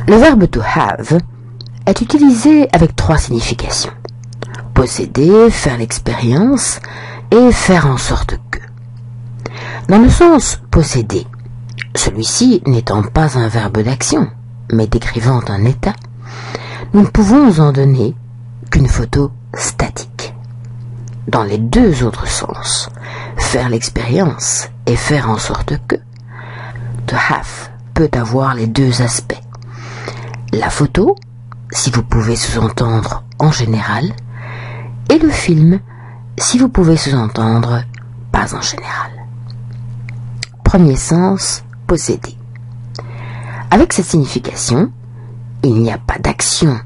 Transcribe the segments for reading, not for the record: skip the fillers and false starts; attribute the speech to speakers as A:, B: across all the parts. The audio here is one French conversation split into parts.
A: Le verbe to have est utilisé avec 3 significations. Posséder, faire l'expérience et faire en sorte que. Dans le sens posséder, celui-ci n'étant pas un verbe d'action, mais décrivant un état, nous ne pouvons en donner qu'une photo statique. Dans les 2 autres sens, faire l'expérience et faire en sorte que, to have peut avoir les 2 aspects. La photo, si vous pouvez sous-entendre en général, et le film, si vous pouvez sous-entendre pas en général. Premier sens, posséder. Avec cette signification, il n'y a pas d'action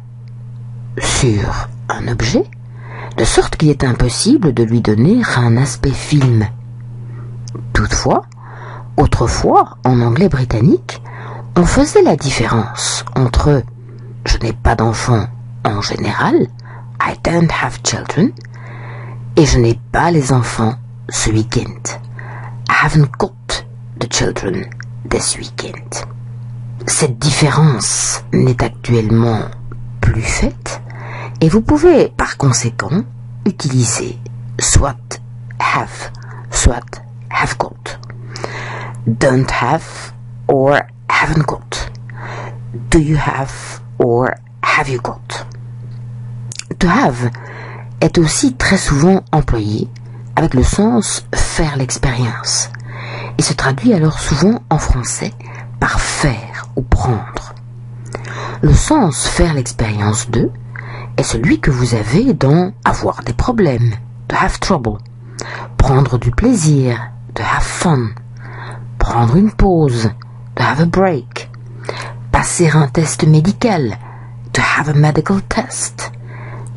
A: sur un objet, de sorte qu'il est impossible de lui donner un aspect film. Toutefois, autrefois, en anglais britannique, on faisait la différence entre « je n'ai pas d'enfants en général » I don't have children, et je n'ai pas les enfants ce week-end. I haven't got the children this weekend. Cette différence n'est actuellement plus faite, et vous pouvez par conséquent utiliser soit have got, don't have or haven't got, do you have or have you got. To have est aussi très souvent employé avec le sens faire l'expérience et se traduit alors souvent en français par faire ou prendre. Le sens faire l'expérience de est celui que vous avez dans avoir des problèmes, to have trouble, prendre du plaisir, to have fun, prendre une pause, to have a break, passer un test médical, to have a medical test,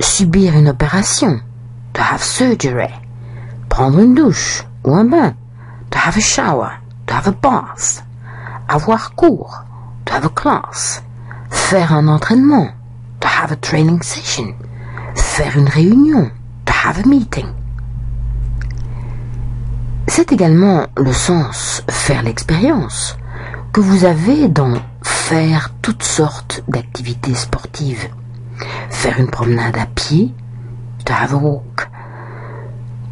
A: subir une opération, to have surgery, prendre une douche ou un bain, to have a shower, to have a bath, avoir cours, to have a class, faire un entraînement, to have a training session, faire une réunion, to have a meeting. C'est également le sens faire l'expérience que vous avez dans faire toutes sortes d'activités sportives. Faire une promenade à pied, to have a walk,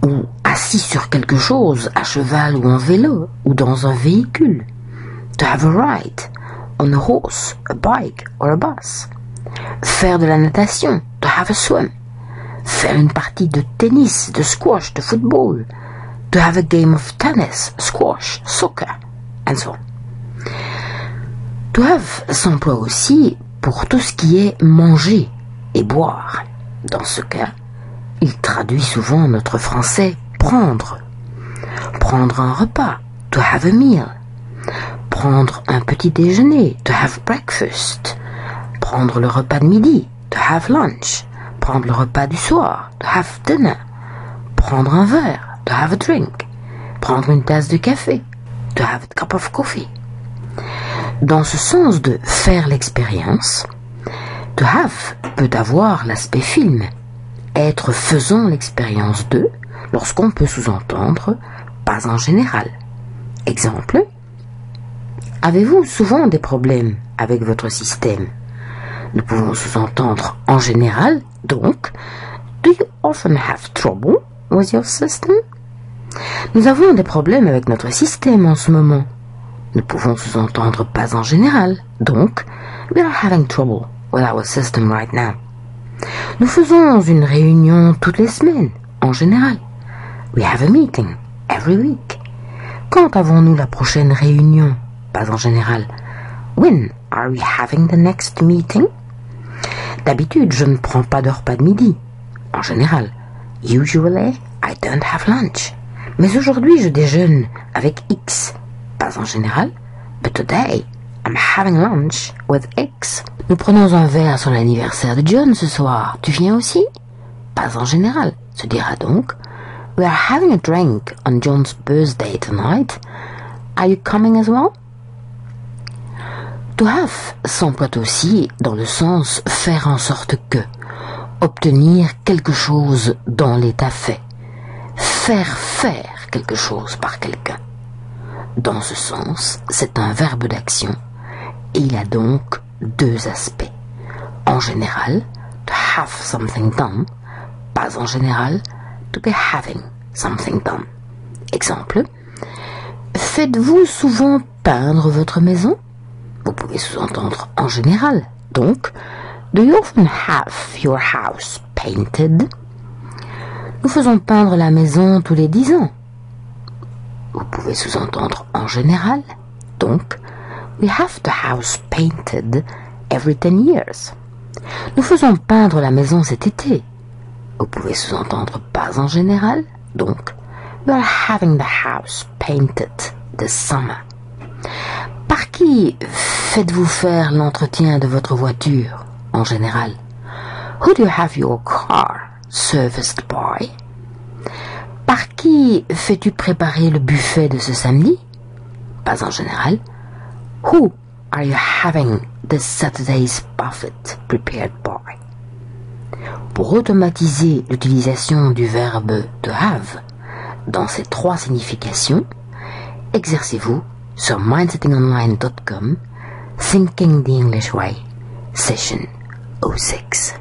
A: ou assis sur quelque chose, à cheval ou en vélo, ou dans un véhicule, to have a ride, on a horse, a bike or a bus. Faire de la natation, to have a swim. Faire une partie de tennis, de squash, de football, to have a game of tennis, squash, soccer, and so on. To have s'emploie aussi pour tout ce qui est manger et boire. Dans ce cas, il traduit souvent notre français prendre. Prendre un repas, to have a meal. Prendre un petit déjeuner, to have breakfast. Prendre le repas de midi, to have lunch. Prendre le repas du soir, to have dinner. Prendre un verre, to have a drink. Prendre une tasse de café, to have a cup of coffee. Dans ce sens de faire l'expérience, to have peut avoir l'aspect film, être faisant l'expérience de, lorsqu'on peut sous-entendre pas en général. Exemple, avez-vous souvent des problèmes avec votre système? Nous pouvons sous-entendre en général, donc, do you often have trouble with your system? Nous avons des problèmes avec notre système en ce moment. Nous pouvons sous-entendre pas en général, donc, we are having trouble with our system right now. Nous faisons une réunion toutes les semaines, en général. We have a meeting every week. Quand avons-nous la prochaine réunion? Pas en général. When are we having the next meeting? D'habitude, je ne prends pas de repas de midi. En général. Usually, I don't have lunch. Mais aujourd'hui, je déjeune avec X. Pas en général. But today, I'm having lunch with X. Nous prenons un verre sur l'anniversaire de John ce soir. Tu viens aussi? Pas en général. Se dira donc, we are having a drink on John's birthday tonight. Are you coming as well? To have s'emploie aussi dans le sens faire en sorte que, obtenir quelque chose dans l'état fait, faire quelque chose par quelqu'un. Dans ce sens, c'est un verbe d'action et il a donc deux aspects. En général, to have something done, pas en général, to be having something done. Exemple, faites-vous souvent peindre votre maison? Vous pouvez sous-entendre en général. Donc, do you often have your house painted? Nous faisons peindre la maison tous les 10 ans. Vous pouvez sous-entendre en général. Donc, we have the house painted every 10 years. Nous faisons peindre la maison cet été. Vous pouvez sous-entendre pas en général. Donc, we are having the house painted this summer. Par qui faites-vous faire l'entretien de votre voiture en général? Who do you have your car serviced by? Par qui fais-tu préparer le buffet de ce samedi? Pas en général. Who are you having this Saturday's buffet prepared by? Pour automatiser l'utilisation du verbe to have dans ces trois significations, exercez-vous sur mindsettingonline.com Thinking the English Way, Session 06.